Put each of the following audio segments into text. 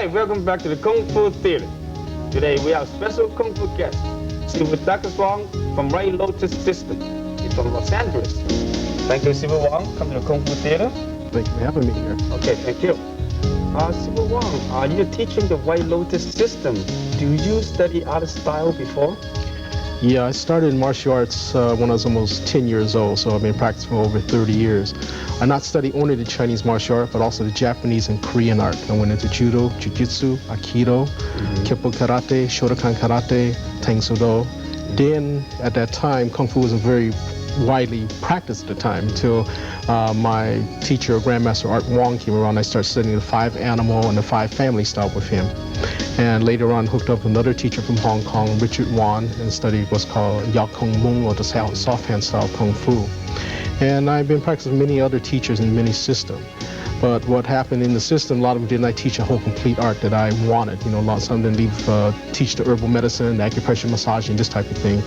Alright, welcome back to the Kung Fu Theater. Today we have special Kung Fu guest. Still with Dr. Wong from Lotus System. He's from Los Angeles. Thank you, Siva Wong. Come to the Kung Fu Theater. Thank you for having me here. Okay, thank you. Siva Wong, you're teaching the Lotus System. Do you study other style before? Yeah, I started martial arts when I was almost 10 years old, so I've been practicing for over 30 years. I not studied only the Chinese martial art, but also the Japanese and Korean art. I went into judo, jiu-jitsu, aikido, Kenpo karate, Shotokan karate, Tang Soo Do. Then, at that time, Kung Fu wasn't very widely practiced at the time until my teacher, Grandmaster Art Wong, came around. I started studying the 5 animal and the 5 family style with him. And later on, hooked up with another teacher from Hong Kong, Richard Wan, and studied what's called Yao Kung Mung, or the soft hand style Kung Fu. And I've been practicing with many other teachers in many systems. But what happened in the system, a lot of them did not teach a whole complete art that I wanted. You know, some of them teach the herbal medicine, the acupressure, massaging, this type of thing.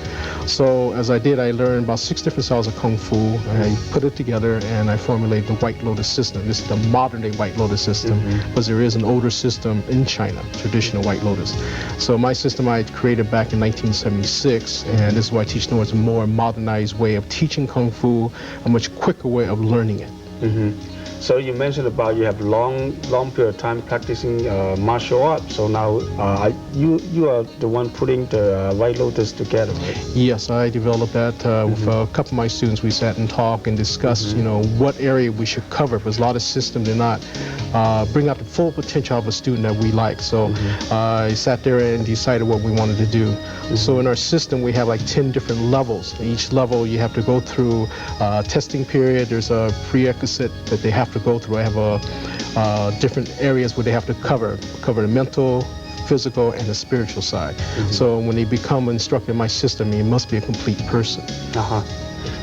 So as I did, I learned about 6 different styles of Kung Fu. I put it together and I formulated the White Lotus system. This is the modern day White Lotus system, because there is an older system in China, traditional White Lotus. So my system I created back in 1976, and this is why I teach now. It's a more modernized way of teaching Kung Fu, a much quicker way of learning it. So you mentioned about you have long period of time practicing martial arts. So now you are the one putting the White Lotus together, right? Yes, I developed that with a couple of my students. We sat and talked and discussed, you know, what area we should cover, because a lot of systems did not bring out the full potential of a student that we like. So I sat there and decided what we wanted to do. So in our system, we have like 10 different levels. Each level you have to go through a testing period. There's a prerequisite that they have to go through. I have different areas where they have to cover the mental, physical, and the spiritual side. So when they become an instructor in my system, you must be a complete person.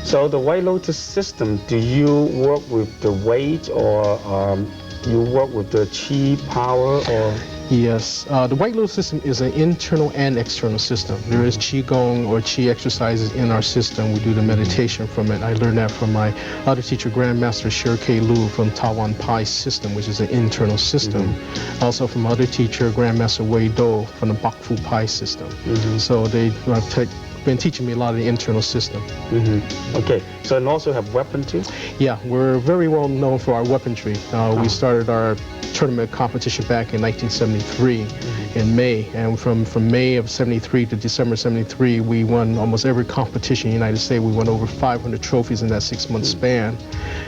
So the White Lotus system, do you work with the weight, or you work with the chi power, or? Yes, the White Lotus system is an internal and external system. There is Qigong or Qi exercises in our system. We do the meditation from it. I learned that from my other teacher, Grandmaster Sher K. Lu from Tawan Pai system, which is an internal system. Also from other teacher, Grandmaster Wei Do from the Bak Fu Pai system. So they been teaching me a lot of the internal system. Okay, so and also have weaponry? Yeah, we're very well known for our weaponry. We started our tournament competition back in 1973 in May, and from May of 73 to December 73, we won almost every competition in the United States. We won over 500 trophies in that 6-month span.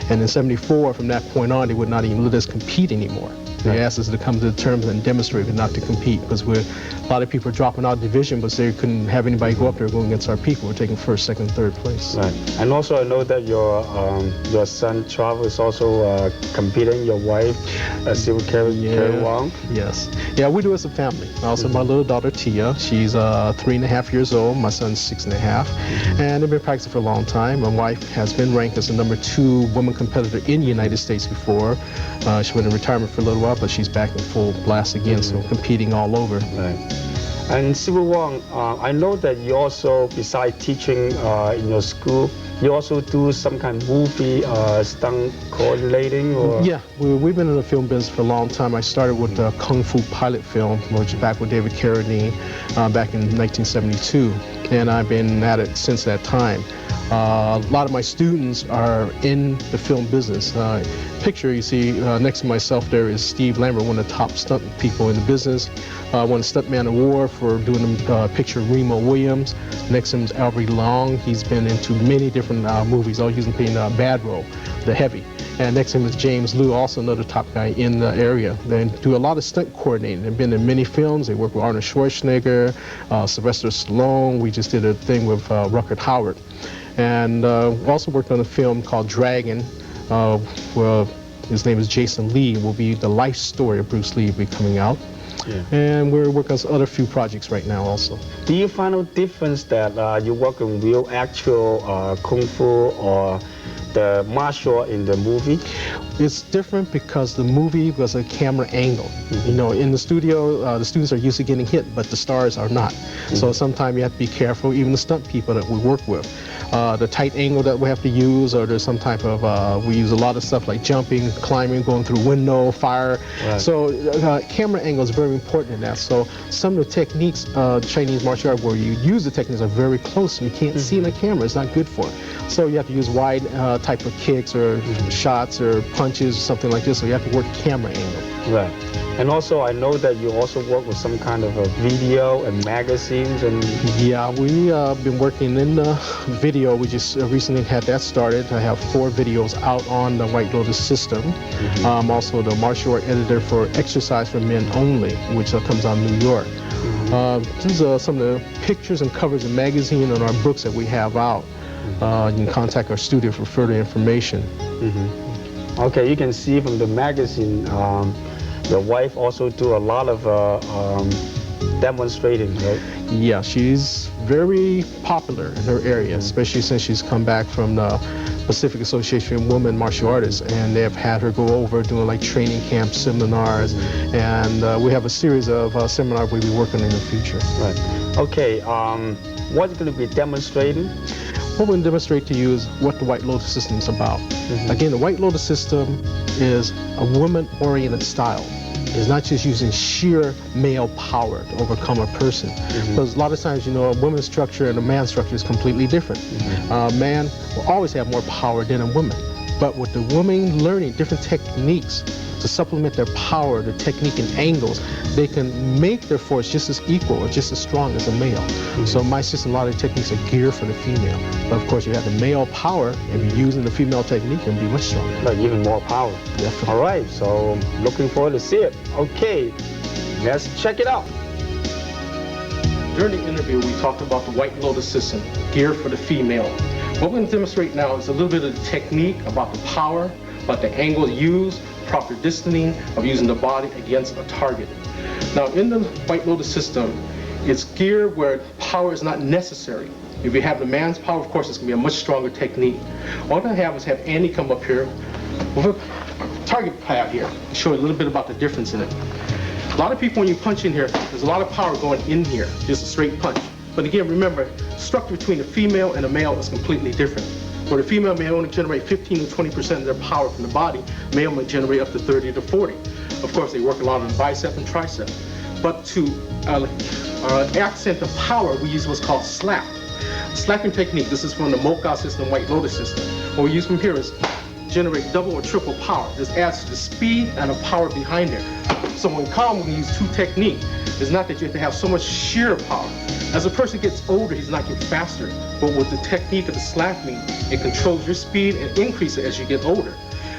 And in 74, from that point on, they would not even let us compete anymore. They asked us to come to the terms and demonstrate, but not to compete, because a lot of people are dropping out of division, but they couldn't have anybody go up there going against our people. We're taking 1st, 2nd, 3rd place. Right. And also I know that your son Charles is also competing, your wife, Siva Carrie Wong. Yes. Yeah, we do as a family. Also my little daughter Tia, she's 3.5 years old, my son's 6.5. And they've been practicing for a long time. My wife has been ranked as the #2 woman competitor in the United States before. She went in retirement for a little while, but she's back in full blast again, so competing all over. Right. And Siva Wong, I know that you also, besides teaching in your school, you also do some kind of movie stunt coordinating, or? Yeah, we've been in the film business for a long time. I started with the Kung Fu pilot film, which is back with David Carradine back in 1972, and I've been at it since that time. A lot of my students are in the film business. Picture you see next to myself there is Steve Lambert, one of the top stunt people in the business. Won a Stuntman Award for doing the picture of Remo Williams. Next to him is Albert Long. He's been into many different movies, all using playing bad role, the heavy. And next to him is James Liu, also another top guy in the area. They do a lot of stunt coordinating. They've been in many films. They work with Arnold Schwarzenegger, Sylvester Stallone. We just did a thing with Rutger Hauer. And also worked on a film called Dragon, where his name is Jason Lee. Will be the life story of Bruce Lee will be coming out. And we're working on other few projects right now also. Do you find a difference that you work in real actual Kung Fu or the martial in the movie? It's different because the movie was a camera angle. You know, in the studio, the students are used to getting hit, but the stars are not. So sometimes you have to be careful, even the stunt people that we work with. the tight angle that we have to use, or there's some type of, we use a lot of stuff like jumping, climbing, going through window, fire. Right. So camera angle is very important in that. So some of the techniques, Chinese martial art, where you use the techniques are very close. You can't see in the camera. It's not good for it. So you have to use wide type of kicks or shots or punches, something like this. So you have to work camera angle. Right. And also, I know that you also work with some kind of a video and magazines and... Yeah, we've been working in the video. We just recently had that started. I have 4 videos out on the White Lotus system. Also the martial art editor for Exercise for Men Only, which comes out in New York. These are some of the pictures and covers of magazine and our books that we have out. You can contact our studio for further information. Okay, you can see from the magazine, your wife also do a lot of demonstrating, right? Yeah, she's very popular in her area, especially since she's come back from the Pacific Association of Women Martial Artists, and they have had her go over doing like training camp seminars, and we have a series of seminars we'll be working in the future. Right. Okay, what are you going to be demonstrating? What we're going to demonstrate to you is what the White Lotus system is about. Again, the White Lotus system is a woman-oriented style. It's not just using sheer male power to overcome a person. Because a lot of times, you know, a woman's structure and a man's structure is completely different. A man will always have more power than a woman. But with the women learning different techniques to supplement their power, their technique and angles, they can make their force just as equal or just as strong as a male. So my system, a lot of the techniques are geared for the female. But of course, you have the male power, and you're using the female technique and be much stronger. Like even more power. Definitely. All right, so looking forward to see it. Okay, let's check it out. During the interview, we talked about the White Lotus system, geared for the female. What we're going to demonstrate now is a little bit of the technique, about the power, about the angle used, proper distancing of using the body against a target. Now, in the White Lotus system, it's geared where power is not necessary. If you have the man's power, of course, it's going to be a much stronger technique. What I'm going to have is have Andy come up here with a target pad here, show you a little bit about the difference in it. A lot of people, when you punch in here, there's a lot of power going in here, just a straight punch. But again, remember, structure between the female and the male is completely different. Where the female may only generate 15 to 20% of their power from the body, male may generate up to 30 to 40. Of course, they work a lot on the bicep and tricep. But to accent the power, we use what's called slap. Slapping technique, this is from the Mocha system, White Lotus system. What we use from here is generate double or triple power. This adds to the speed and the power behind it. So in common, we use 2 techniques. It's not that you have to have so much sheer power. As a person gets older, he's not getting faster. But with the technique of the slapping, it controls your speed and increases it as you get older.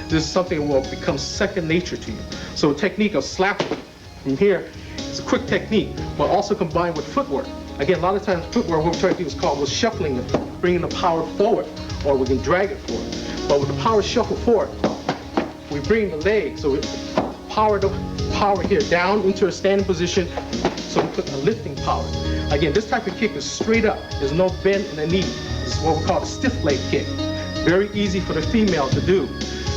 This is something that will become second nature to you. So the technique of slapping from here is a quick technique, but also combined with footwork. Again, a lot of times footwork, what we're trying to do is called shuffling it, bringing the power forward, or we can drag it forward. But with the power shuffle forward, we bring the leg, so we power here down into a standing position, so we put the lifting power. Again, this type of kick is straight up. There's no bend in the knee. This is what we call a stiff leg kick. Very easy for the female to do.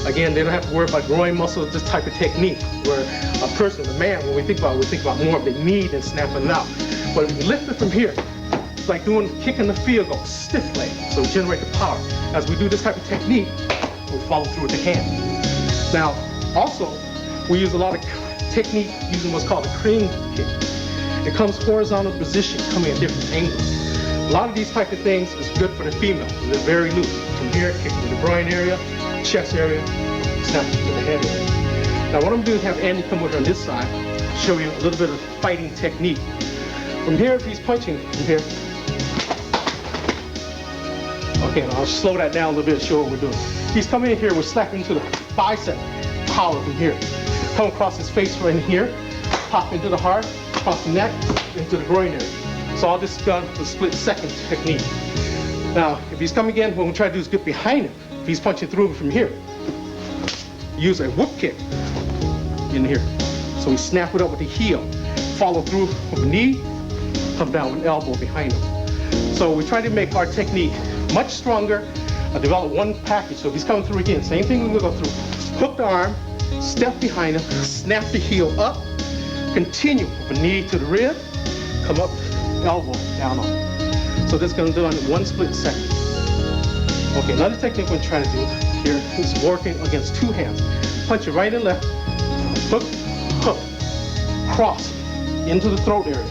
Again, they don't have to worry about groin muscles, this type of technique, where a person, a man, when we think about more of the knee than snapping it out. But if you lift it from here, it's like kicking the field goal, stiff leg, so generate the power. As we do this type of technique, we follow through with the hand. Now, also, we use a lot of technique using what's called a crane kick. It comes horizontal position, coming at different angles. A lot of these type of things is good for the female. They're very loose. From here, kick to the groin area, chest area, snap to the head area. Now what I'm going to do is have Andy come over on this side, show you a little bit of fighting technique. From here, if he's punching from here. Okay, I'll slow that down a little bit to show what we're doing. He's coming in here, we're slapping into the bicep power from here. Come across his face right in here, pop into the heart, across the neck, into the groin area. So all this is done with split second technique. Now, if he's coming in, what we'll try to do is get behind him. If he's punching through from here, use a whoop kick in here. So we snap it up with the heel, follow through with the knee, come down with an elbow behind him. So we try to make our technique much stronger, develop one package. So if he's coming through again, same thing we're going to go through. Hook the arm, step behind him, snap the heel up, continue with the knee to the rib, come up, elbow down on. So this is going to do in one split second. Okay, another technique we're trying to do here is working against two hands. Punch it right and left, hook, hook, cross into the throat area.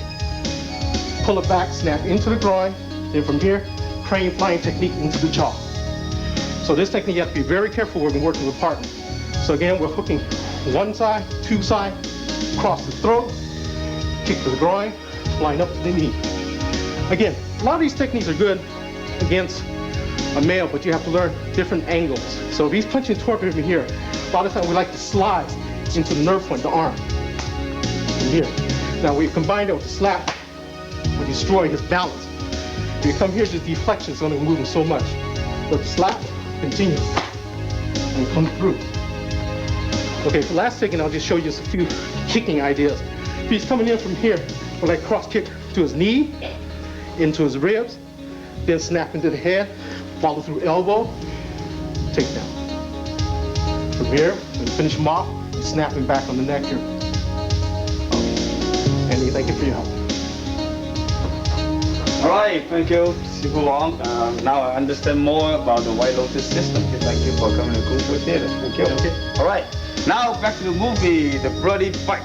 Pull it back, snap into the groin, then from here, crane flying technique into the jaw. So this technique you have to be very careful when we're working with partners. So again, we're hooking one side, two side, cross the throat, kick to the groin, line up to the knee. Again, a lot of these techniques are good against a male, but you have to learn different angles. So if he's punching toward me here, a lot of times we like to slide into the nerve point, the arm, from here. Now we've combined it with the slap, we destroy his balance. If you come here, just deflection is going to move him so much. But the slap, continue, and come through. Okay, for last second, I'll just show you a few kicking ideas. If he's coming in from here, we'll like cross kick to his knee, into his ribs, then snap into the head, follow through elbow, take down. From here, we finish him off, and snap him back on the neck here. Okay. Andy, thank you for your help. All right, thank you, Sifu Wong. Now I understand more about the White Lotus system. Thank you for coming to Kung Fu Theater. Thank you. Okay. All right, now back to the movie, The Bloody Fight.